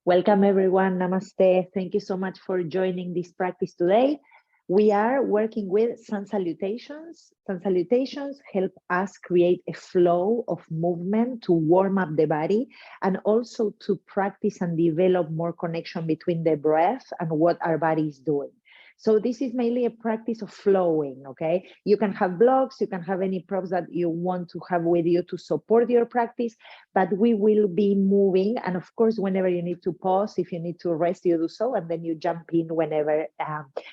Welcome everyone, namaste. Thank you so much for joining this practice today. We are working with sun salutations. Sun salutations help us create a flow of movement to warm up the body and also to practice and develop more connection between the breath and what our body is doing. So this is mainly a practice of flowing, okay? You can have blocks, you can have any props that you want to have with you to support your practice, but we will be moving. And of course, whenever you need to pause, if you need to rest, you do so, and then you jump in whenever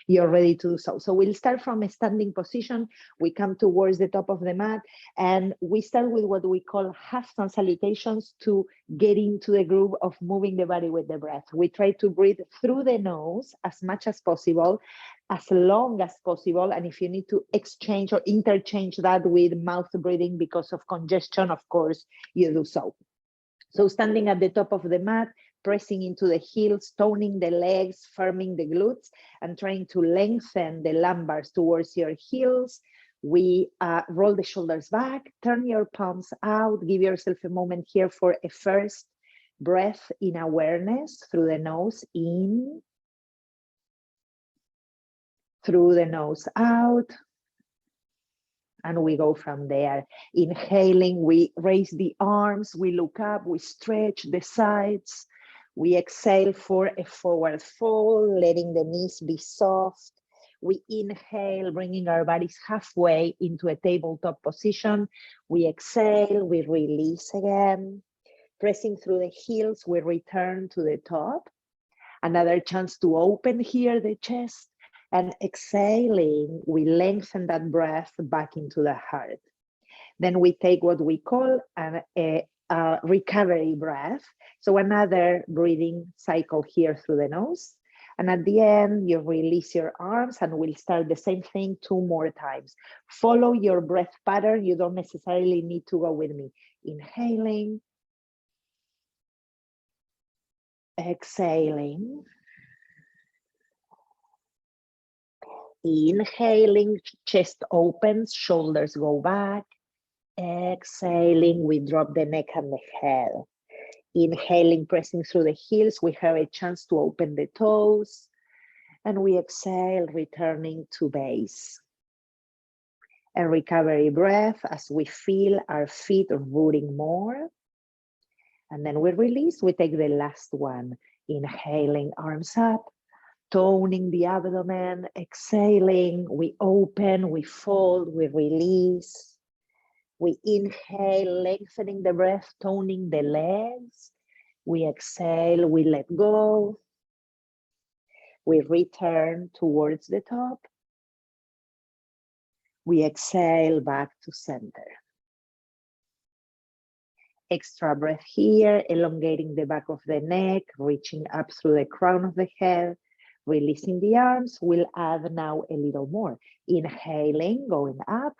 you're ready to do so. So we'll start from a standing position. We come towards the top of the mat, and we start with what we call half sun salutations to get into the groove of moving the body with the breath. We try to breathe through the nose as much as possible, as long as possible. And if you need to exchange or interchange that with mouth breathing because of congestion, of course, you do so. So standing at the top of the mat, pressing into the heels, toning the legs, firming the glutes, and trying to lengthen the lumbars towards your heels. We roll the shoulders back, turn your palms out, give yourself a moment here for a first breath in awareness through the nose, in, through the nose, out, and we go from there. Inhaling, we raise the arms, we look up, we stretch the sides. We exhale for a forward fold, letting the knees be soft. We inhale, bringing our bodies halfway into a tabletop position. We exhale, we release again. Pressing through the heels, we return to the top. Another chance to open here the chest. And exhaling, we lengthen that breath back into the heart. Then we take what we call a recovery breath. So another breathing cycle here through the nose. And at the end, you release your arms, and we'll start the same thing 2 more times. Follow your breath pattern. You don't necessarily need to go with me. Inhaling. Exhaling. Inhaling, chest opens, shoulders go back. Exhaling, we drop the neck and the head. Inhaling, pressing through the heels, we have a chance to open the toes. And we exhale, returning to base. A recovery breath as we feel our feet rooting more. And then we release, we take the last one. Inhaling, arms up. Toning the abdomen, exhaling, we open, we fold, we release. We inhale, lengthening the breath, toning the legs. We exhale, we let go. We return towards the top. We exhale back to center. Extra breath here, elongating the back of the neck, reaching up through the crown of the head. Releasing the arms, we'll add now a little more. Inhaling, going up.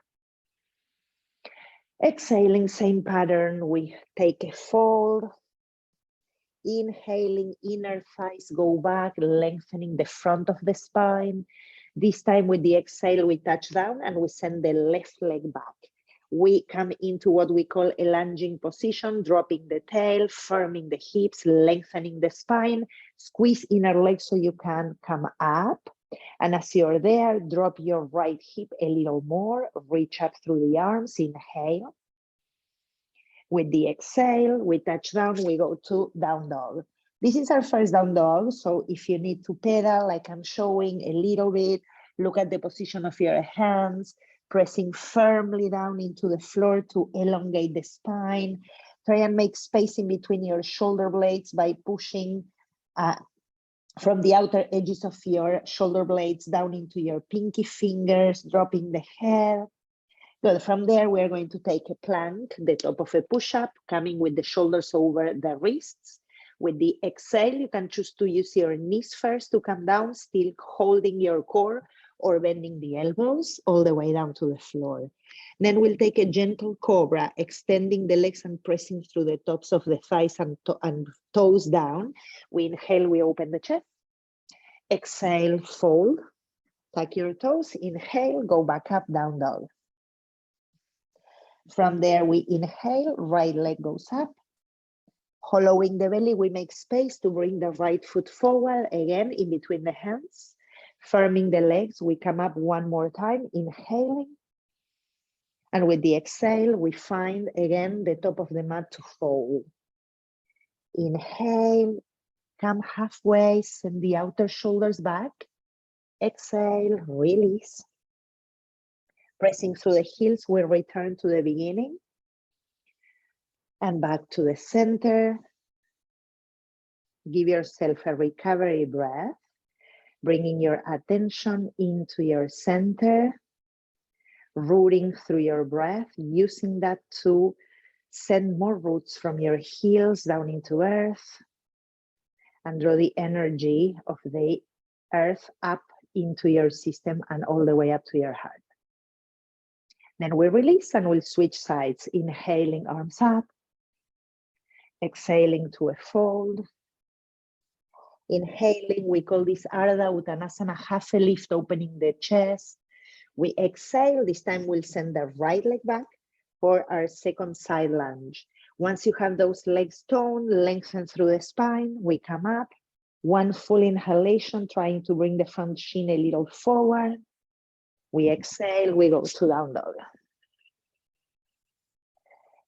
Exhaling, same pattern, we take a fold. Inhaling, inner thighs go back, lengthening the front of the spine. This time with the exhale, we touch down and we send the left leg back. We come into what we call a lunging position, dropping the tail, firming the hips, lengthening the spine, squeeze inner leg so you can come up. And as you're there, drop your right hip a little more, reach up through the arms, inhale. With the exhale, we touch down, we go to down dog. This is our first down dog, so if you need to pedal, like I'm showing a little bit, look at the position of your hands, pressing firmly down into the floor to elongate the spine. Try and make space in between your shoulder blades by pushing from the outer edges of your shoulder blades down into your pinky fingers, dropping the head. Good. From there, we're going to take a plank, the top of a push-up, coming with the shoulders over the wrists. With the exhale, you can choose to use your knees first to come down, still holding your core, or bending the elbows all the way down to the floor. Then we'll take a gentle cobra, extending the legs and pressing through the tops of the thighs and toes down. We inhale, we open the chest. Exhale, fold, tuck your toes. Inhale, go back up, down dog. From there, we inhale, right leg goes up. Hollowing the belly, we make space to bring the right foot forward, again in between the hands. Firming the legs, we come up one more time, inhaling. And with the exhale, we find again the top of the mat to fold. Inhale, come halfway, send the outer shoulders back. Exhale, release. Pressing through the heels, we return to the beginning. And back to the center. Give yourself a recovery breath, bringing your attention into your center, rooting through your breath, using that to send more roots from your heels down into earth and draw the energy of the earth up into your system and all the way up to your heart. Then we release and we'll switch sides, inhaling arms up, exhaling to a fold. Inhaling, we call this Ardha Uttanasana, half a lift, opening the chest. We exhale, this time we'll send the right leg back for our second side lunge. Once you have those legs toned, lengthen through the spine, we come up. One full inhalation, trying to bring the front shin a little forward. We exhale, we go to down dog.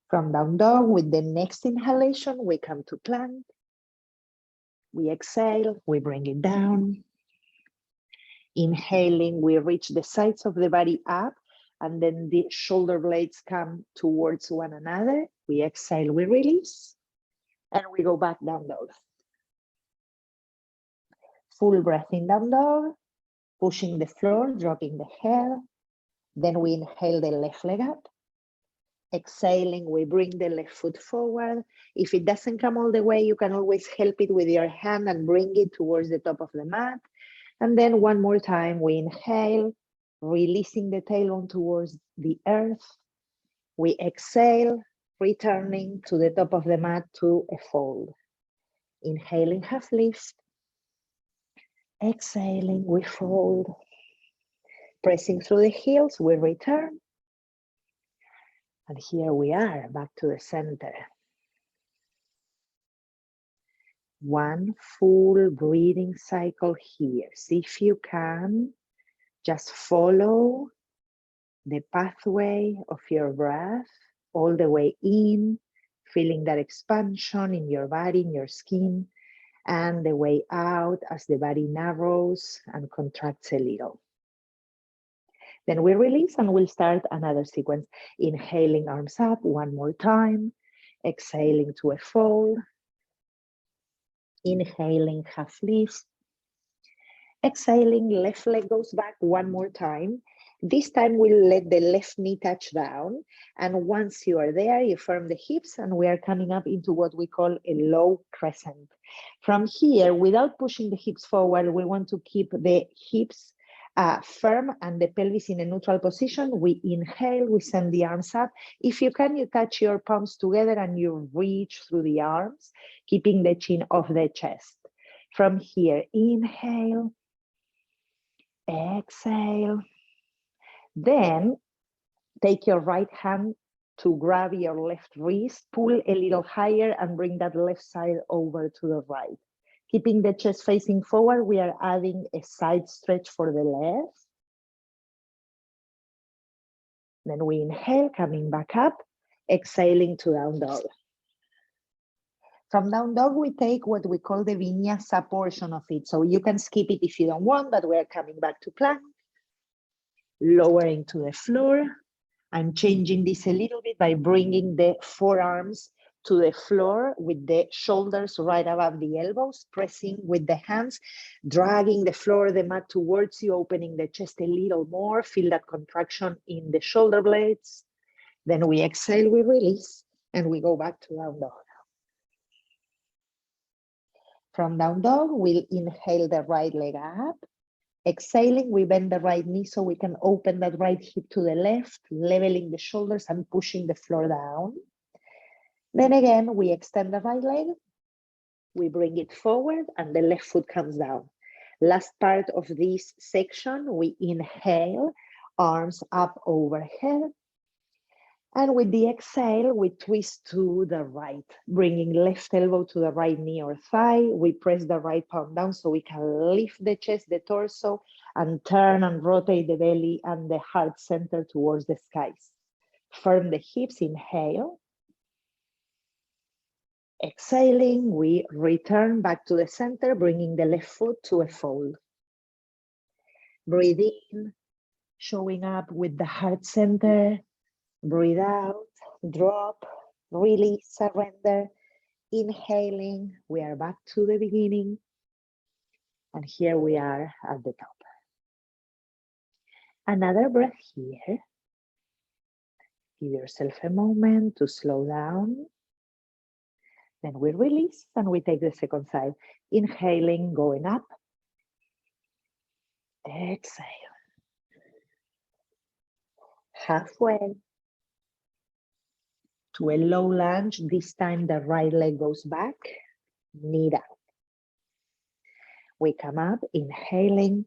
From down dog, with the next inhalation, we come to plank. We exhale, we bring it down. Inhaling, we reach the sides of the body up, and then the shoulder blades come towards one another. We exhale, we release, and we go back down dog. Full breath in down dog, pushing the floor, dropping the head. Then we inhale the left leg up. Exhaling, we bring the left foot forward. If it doesn't come all the way, you can always help it with your hand and bring it towards the top of the mat. And then one more time, we inhale, releasing the tailbone towards the earth. We exhale, returning to the top of the mat to a fold. Inhaling, half lift. Exhaling, we fold. Pressing through the heels, we return. And here we are, back to the center. One full breathing cycle here. See if you can just follow the pathway of your breath all the way in, feeling that expansion in your body, in your skin, and the way out as the body narrows and contracts a little. Then we release and we'll start another sequence. Inhaling, arms up one more time. Exhaling to a fold. Inhaling, half lift. Exhaling, left leg goes back one more time. This time we'll let the left knee touch down. And once you are there, you firm the hips and we are coming up into what we call a low crescent. From here, without pushing the hips forward, we want to keep the hips firm and the pelvis in a neutral position. We inhale, we send the arms up. If you can, you touch your palms together and you reach through the arms, keeping the chin off the chest. From here, inhale, exhale. Then take your right hand to grab your left wrist, pull a little higher and bring that left side over to the right. Keeping the chest facing forward, we are adding a side stretch for the left. Then we inhale, coming back up, exhaling to down dog. From down dog, we take what we call the vinyasa portion of it. So you can skip it if you don't want, but we're coming back to plank. Lowering to the floor. I'm changing this a little bit by bringing the forearms to the floor with the shoulders right above the elbows, pressing with the hands, dragging the floor, the mat towards you, opening the chest a little more, feel that contraction in the shoulder blades. Then we exhale, we release, and we go back to down dog. From down dog, we'll inhale the right leg up. Exhaling, we bend the right knee so we can open that right hip to the left, leveling the shoulders and pushing the floor down. Then again, we extend the right leg, we bring it forward and the left foot comes down. Last part of this section, we inhale, arms up overhead. And with the exhale, we twist to the right, bringing left elbow to the right knee or thigh. We press the right palm down so we can lift the chest, the torso, and turn and rotate the belly and the heart center towards the skies. Firm the hips, inhale. Exhaling, we return back to the center, bringing the left foot to a fold. Breathe in, showing up with the heart center. Breathe out, drop, release, surrender. Inhaling, we are back to the beginning. And here we are at the top. Another breath here. Give yourself a moment to slow down. Then we release and we take the second side. Inhaling, going up. Exhale. Halfway. To a low lunge. This time the right leg goes back, knee down. We come up, inhaling.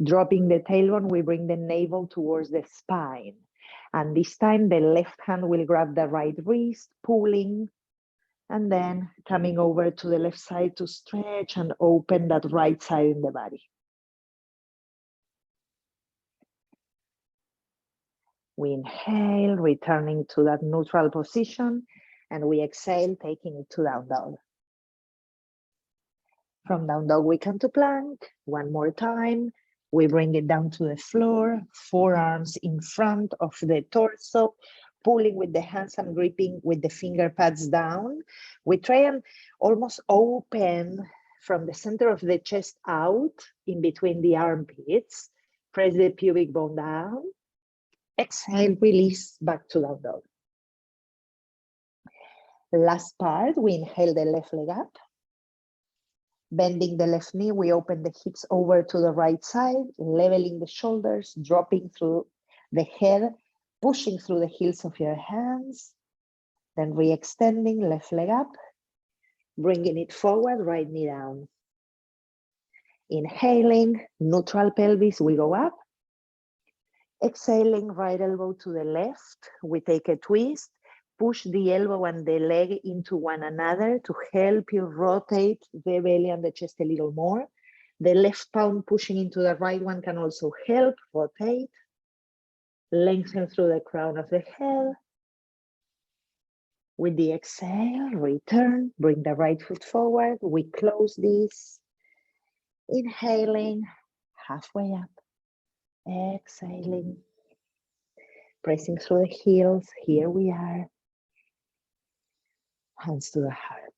Dropping the tailbone, we bring the navel towards the spine. And this time the left hand will grab the right wrist, pulling, and then coming over to the left side to stretch and open that right side in the body. We inhale, returning to that neutral position, and we exhale, taking it to down dog. From down dog, we come to plank. One more time. We bring it down to the floor, forearms in front of the torso, pulling with the hands and gripping with the finger pads down. We try and almost open from the center of the chest out in between the armpits. Press the pubic bone down. Exhale, release, back to down dog. Last part, we inhale the left leg up. Bending the left knee, we open the hips over to the right side, leveling the shoulders, dropping through the head, pushing through the heels of your hands. Then re-extending, left leg up, bringing it forward, right knee down. Inhaling, neutral pelvis, we go up. Exhaling, right elbow to the left, we take a twist, push the elbow and the leg into one another to help you rotate the belly and the chest a little more. The left palm pushing into the right one can also help rotate. Lengthen through the crown of the head. With the exhale, return, bring the right foot forward. We close this. Inhaling, halfway up. Exhaling, pressing through the heels. Here we are. Hands to the heart.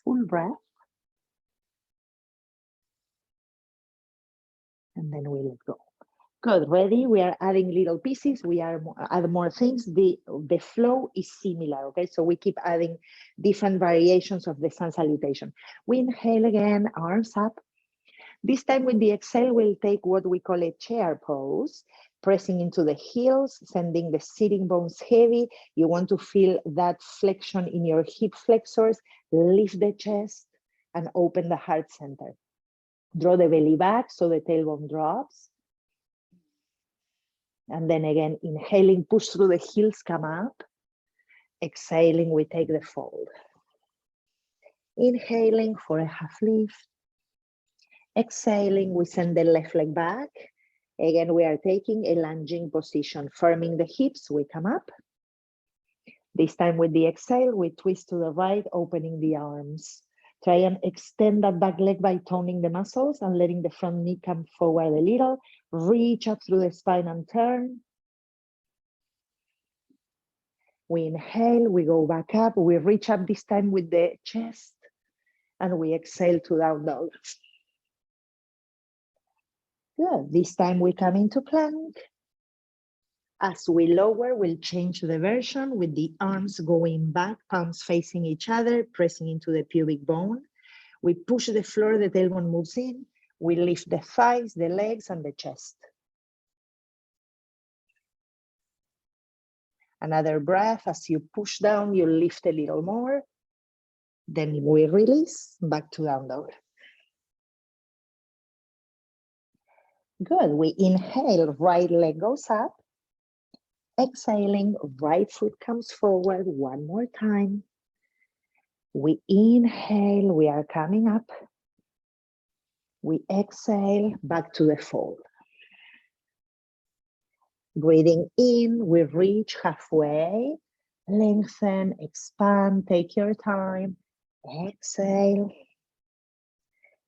Full breath. And then we let go. Good, ready? We are adding little pieces. We are add more things. The flow is similar, okay? So we keep adding different variations of the sun salutation. We inhale again, arms up. This time with the exhale, we'll take what we call a chair pose, pressing into the heels, sending the sitting bones heavy. You want to feel that flexion in your hip flexors, lift the chest and open the heart center. Draw the belly back so the tailbone drops. And then again, inhaling, push through the heels, come up. Exhaling, we take the fold. Inhaling for a half lift. Exhaling, we send the left leg back. Again, we are taking a lunging position, firming the hips, we come up. This time with the exhale, we twist to the right, opening the arms. Try and extend that back leg by toning the muscles and letting the front knee come forward a little. Reach up through the spine and turn. We inhale, we go back up, we reach up this time with the chest, and we exhale to down dog. Good, this time we come into plank. As we lower, we'll change the version with the arms going back, palms facing each other, pressing into the pubic bone. We push the floor, the tailbone moves in. We lift the thighs, the legs, and the chest. Another breath, as you push down, you lift a little more. Then we release, back to down dog. Good. We inhale, right leg goes up. Exhaling, right foot comes forward. One more time. We inhale, we are coming up. We exhale, back to the fold. Breathing in, we reach halfway. Lengthen, expand, take your time. Exhale.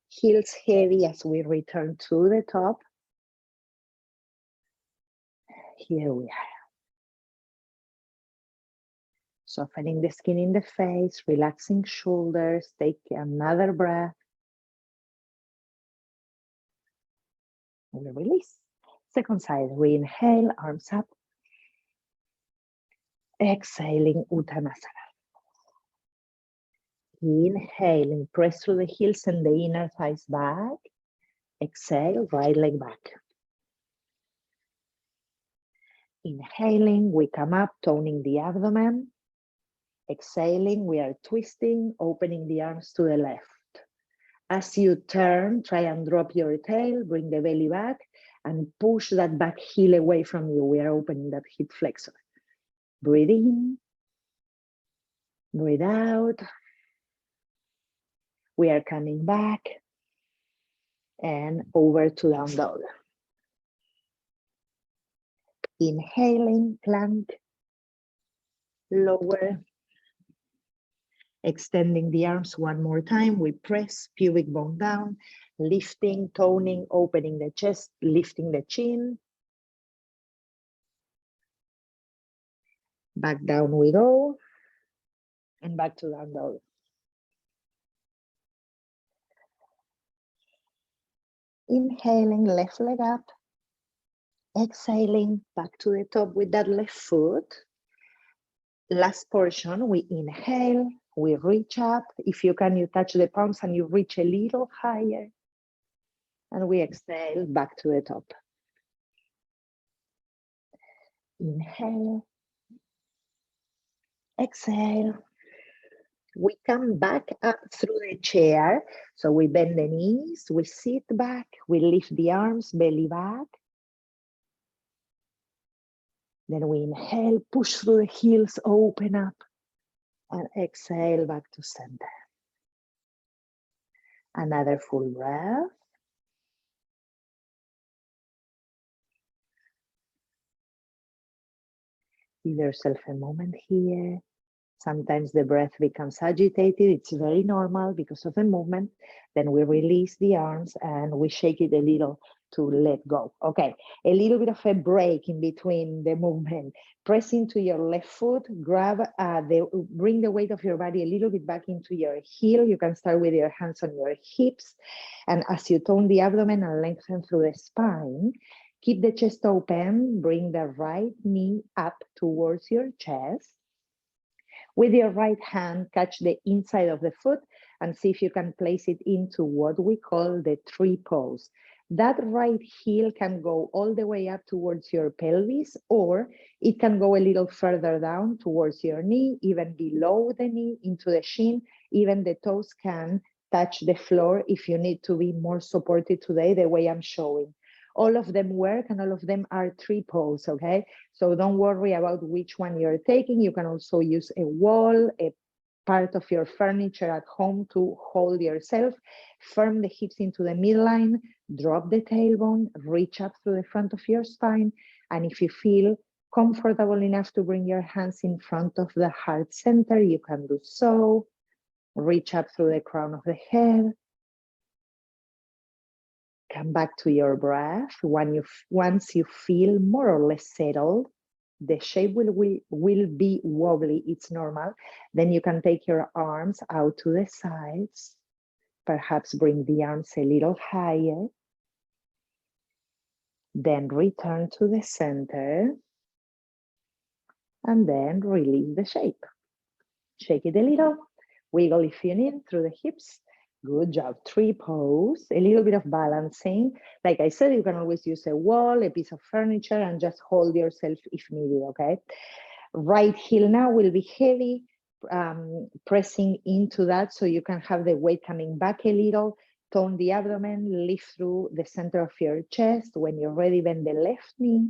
Heels heavy as we return to the top. Here we are. Softening the skin in the face, relaxing shoulders. Take another breath. We release. Second side, we inhale, arms up. Exhaling, Uttanasana. Inhaling, press through the heels and the inner thighs back. Exhale, right leg back. Inhaling, we come up, toning the abdomen. Exhaling, we are twisting, opening the arms to the left. As you turn, try and drop your tail, bring the belly back, and push that back heel away from you. We are opening that hip flexor. Breathe in, breathe out. We are coming back and over to down dog. Inhaling, plank, lower. Extending the arms one more time. We press, pubic bone down, lifting, toning, opening the chest, lifting the chin. Back down we go, and back to down dog. Inhaling, left leg up. Exhaling, back to the top with that left foot. Last portion, we inhale, we reach up. If you can, you touch the palms and you reach a little higher. And we exhale, back to the top. Inhale. Exhale. We come back up through the chair. So we bend the knees, we sit back, we lift the arms, belly back. Then we inhale, push through the heels, open up, and exhale back to center. Another full breath. Give yourself a moment here. Sometimes the breath becomes agitated. It's very normal because of the movement. Then we release the arms and we shake it a little to let go. Okay, a little bit of a break in between the movement. Press into your left foot, grab bring the weight of your body a little bit back into your heel. You can start with your hands on your hips. And as you tone the abdomen and lengthen through the spine, keep the chest open, bring the right knee up towards your chest. With your right hand, catch the inside of the foot and see if you can place it into what we call the tree pose. That right heel can go all the way up towards your pelvis, or it can go a little further down towards your knee, even below the knee, into the shin. Even the toes can touch the floor if you need to be more supported today, the way I'm showing. All of them work and all of them are tree pose, okay? So don't worry about which one you're taking. You can also use a wall, a part of your furniture at home to hold yourself. Firm the hips into the midline, drop the tailbone, reach up through the front of your spine. And if you feel comfortable enough to bring your hands in front of the heart center, you can do so. Reach up through the crown of the head. Come back to your breath. Once you feel more or less settled, the shape will be wobbly, it's normal. Then you can take your arms out to the sides. Perhaps bring the arms a little higher. Then return to the center. And then release the shape. Shake it a little. Wiggle if you need through the hips. Good job. Tree pose, a little bit of balancing. Like I said, you can always use a wall, a piece of furniture, and just hold yourself if needed, okay? Right heel now will be heavy, pressing into that so you can have the weight coming back a little. Tone the abdomen, lift through the center of your chest. When you're ready, bend the left knee,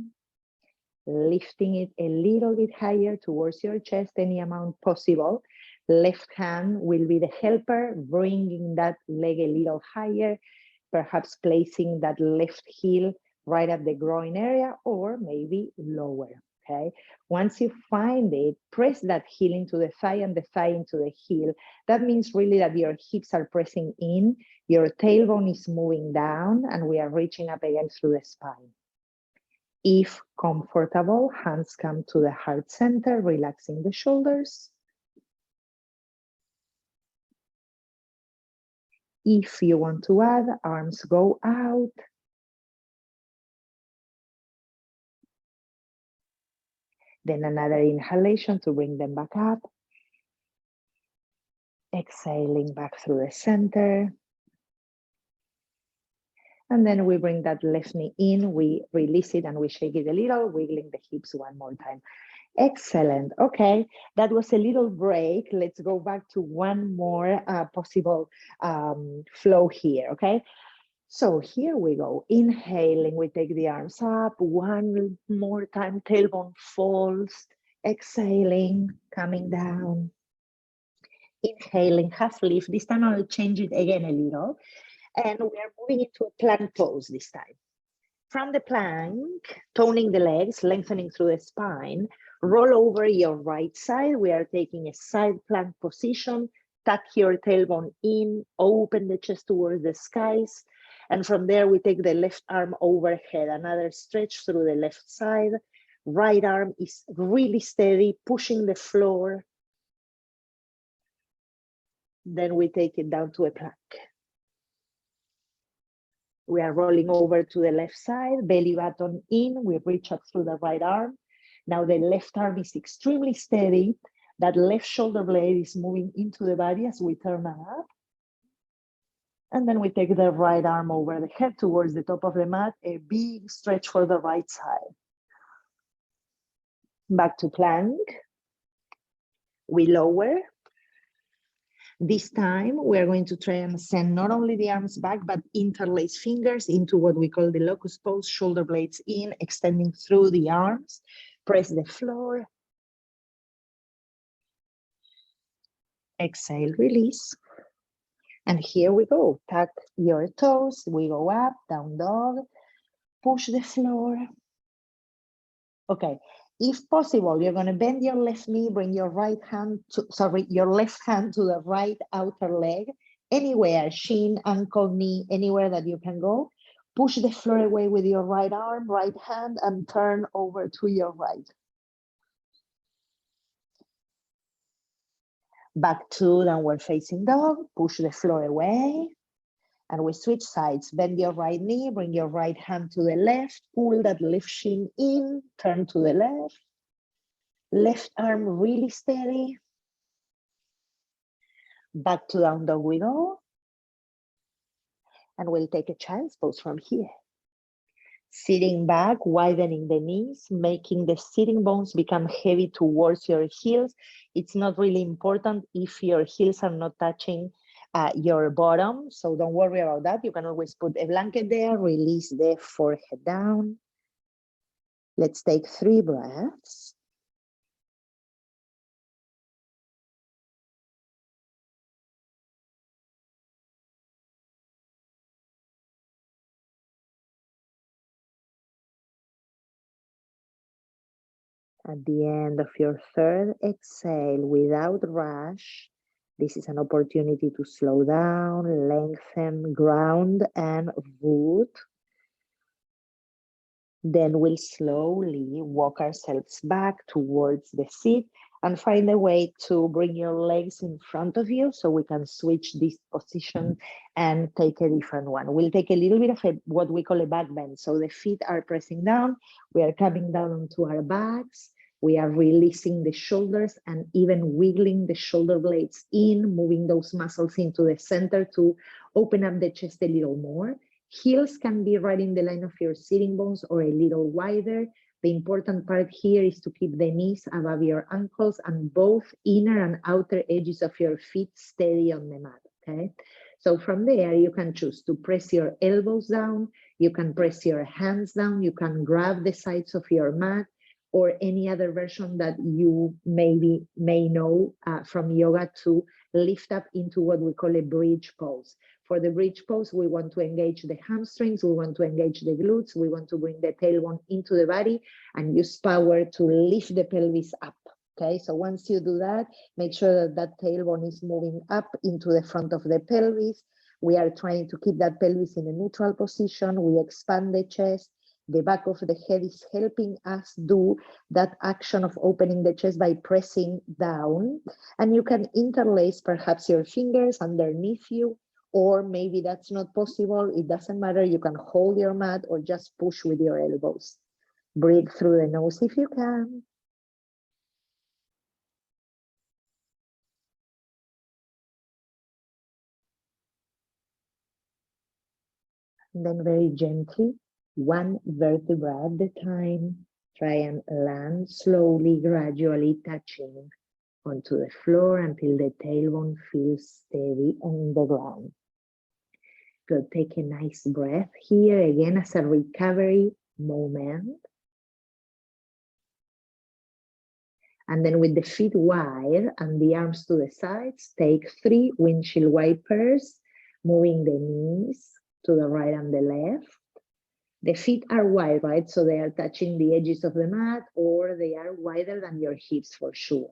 lifting it a little bit higher towards your chest, any amount possible. Left hand will be the helper, bringing that leg a little higher, perhaps placing that left heel right at the groin area, or maybe lower, okay? Once you find it, press that heel into the thigh and the thigh into the heel. That means really that your hips are pressing in, your tailbone is moving down, and we are reaching up again through the spine. If comfortable, hands come to the heart center, relaxing the shoulders. If you want to add, arms go out. Then another inhalation to bring them back up. Exhaling back through the center. And then we bring that left knee in, we release it and we shake it a little, wiggling the hips one more time. Excellent. Okay, that was a little break. Let's go back to one more possible flow here, okay? So here we go. Inhaling, we take the arms up. One more time, tailbone falls. Exhaling, coming down. Inhaling, half lift. This time I'll change it again a little. And we are moving into a plank pose this time. From the plank, toning the legs, lengthening through the spine, roll over your right side. We are taking a side plank position. Tuck your tailbone in, open the chest towards the skies. And from there, we take the left arm overhead, another stretch through the left side. Right arm is really steady, pushing the floor. Then we take it down to a plank. We are rolling over to the left side, belly button in, we reach up through the right arm. Now the left arm is extremely steady. That left shoulder blade is moving into the body as we turn up. And then we take the right arm over the head towards the top of the mat, a big stretch for the right side. Back to plank. We lower. This time, we are going to try and send not only the arms back, but interlace fingers into what we call the locust pose, shoulder blades in, extending through the arms. Press the floor. Exhale, release. And here we go. Tuck your toes. We go up, down dog. Push the floor. Okay. If possible, you're going to bend your left knee, bring your your left hand to the right outer leg, anywhere, shin, ankle, knee, anywhere that you can go. Push the floor away with your right arm, right hand, and turn over to your right. Back to downward facing dog, push the floor away. And we switch sides. Bend your right knee, bring your right hand to the left, pull that left shin in, turn to the left. Left arm really steady. Back to down dog we go. And we'll take a child's pose from here. Sitting back, widening the knees, making the sitting bones become heavy towards your heels. It's not really important if your heels are not touching your bottom, so don't worry about that. You can always put a blanket there, release the forehead down. Let's take 3 breaths. At the end of your 3rd exhale, without rush, this is an opportunity to slow down, lengthen, ground, and root. Then we'll slowly walk ourselves back towards the seat and find a way to bring your legs in front of you so we can switch this position and take a different one. We'll take a little bit of what we call a back bend. So the feet are pressing down, we are coming down onto our backs, we are releasing the shoulders and even wiggling the shoulder blades in, moving those muscles into the center to open up the chest a little more. Heels can be right in the line of your sitting bones or a little wider. The important part here is to keep the knees above your ankles and both inner and outer edges of your feet steady on the mat, okay? So from there, you can choose to press your elbows down, you can press your hands down, you can grab the sides of your mat, or any other version that you may know from yoga to lift up into what we call a bridge pose. For the bridge pose, we want to engage the hamstrings, we want to engage the glutes, we want to bring the tailbone into the body and use power to lift the pelvis up. Okay, so once you do that, make sure that that tailbone is moving up into the front of the pelvis. We are trying to keep that pelvis in a neutral position. We expand the chest. The back of the head is helping us do that action of opening the chest by pressing down. And you can interlace perhaps your fingers underneath you, or maybe that's not possible. It doesn't matter. You can hold your mat or just push with your elbows. Breathe through the nose if you can. And then very gently, one vertebra at a time, try and land slowly, gradually touching onto the floor until the tailbone feels steady on the ground. Good, take a nice breath here again as a recovery moment. And then with the feet wide and the arms to the sides, take 3 windshield wipers, moving the knees to the right and the left. The feet are wide, right? So they are touching the edges of the mat, or they are wider than your hips for sure.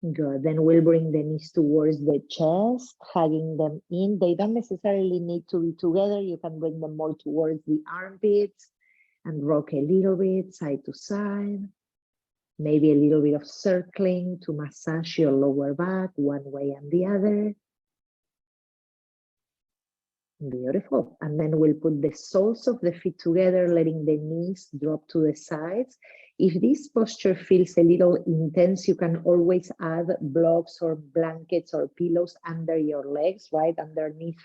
Good, then we'll bring the knees towards the chest, hugging them in. They don't necessarily need to be together. You can bring them more towards the armpits and rock a little bit side to side. Maybe a little bit of circling to massage your lower back one way and the other. Beautiful. And then we'll put the soles of the feet together, letting the knees drop to the sides. If this posture feels a little intense, you can always add blocks or blankets or pillows under your legs, right underneath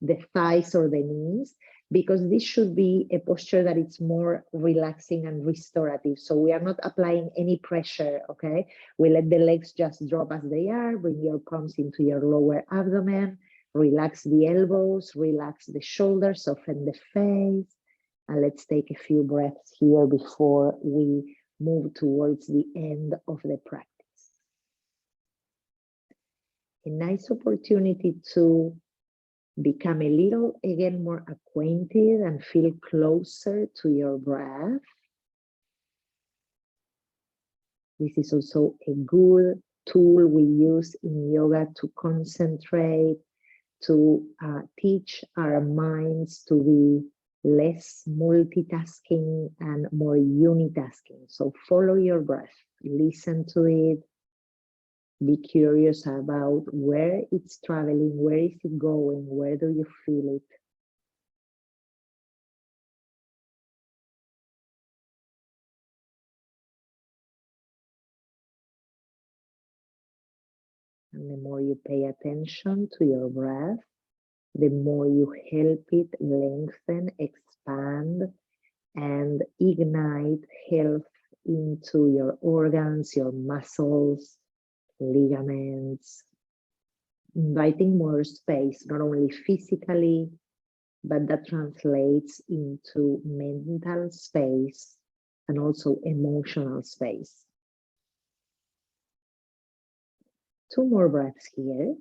the thighs or the knees, because this should be a posture that is more relaxing and restorative. So we are not applying any pressure, okay? We let the legs just drop as they are. Bring your palms into your lower abdomen. Relax the elbows, relax the shoulders, soften the face. And let's take a few breaths here before we move towards the end of the practice. A nice opportunity to become a little, again, more acquainted and feel closer to your breath. This is also a good tool we use in yoga to concentrate, to teach our minds to be less multitasking and more unitasking. So follow your breath, listen to it, be curious about where it's traveling, where is it going, where do you feel it? And the more you pay attention to your breath, the more you help it lengthen, expand, and ignite health into your organs, your muscles, ligaments, inviting more space, not only physically, but that translates into mental space and also emotional space. 2 more breaths here.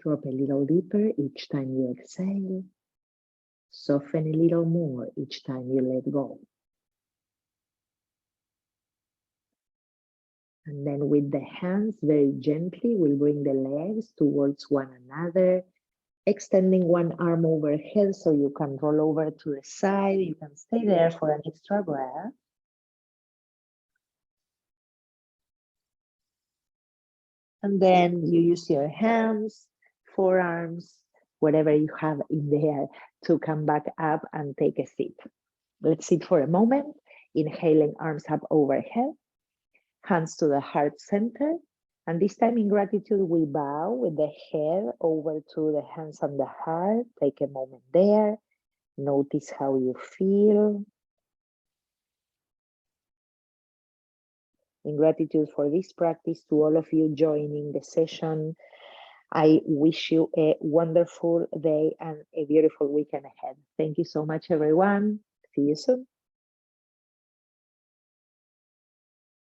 Drop a little deeper each time you exhale. Soften a little more each time you let go. And then with the hands, very gently, we'll bring the legs towards one another, extending one arm overhead so you can roll over to the side. You can stay there for an extra breath. And then you use your hands, forearms, whatever you have in there to come back up and take a seat. Let's sit for a moment, inhaling arms up overhead, hands to the heart center. And this time in gratitude, we bow with the head over to the hands on the heart. Take a moment there. Notice how you feel. In gratitude for this practice, to all of you joining the session, I wish you a wonderful day and a beautiful weekend ahead. Thank you so much, everyone. See you soon.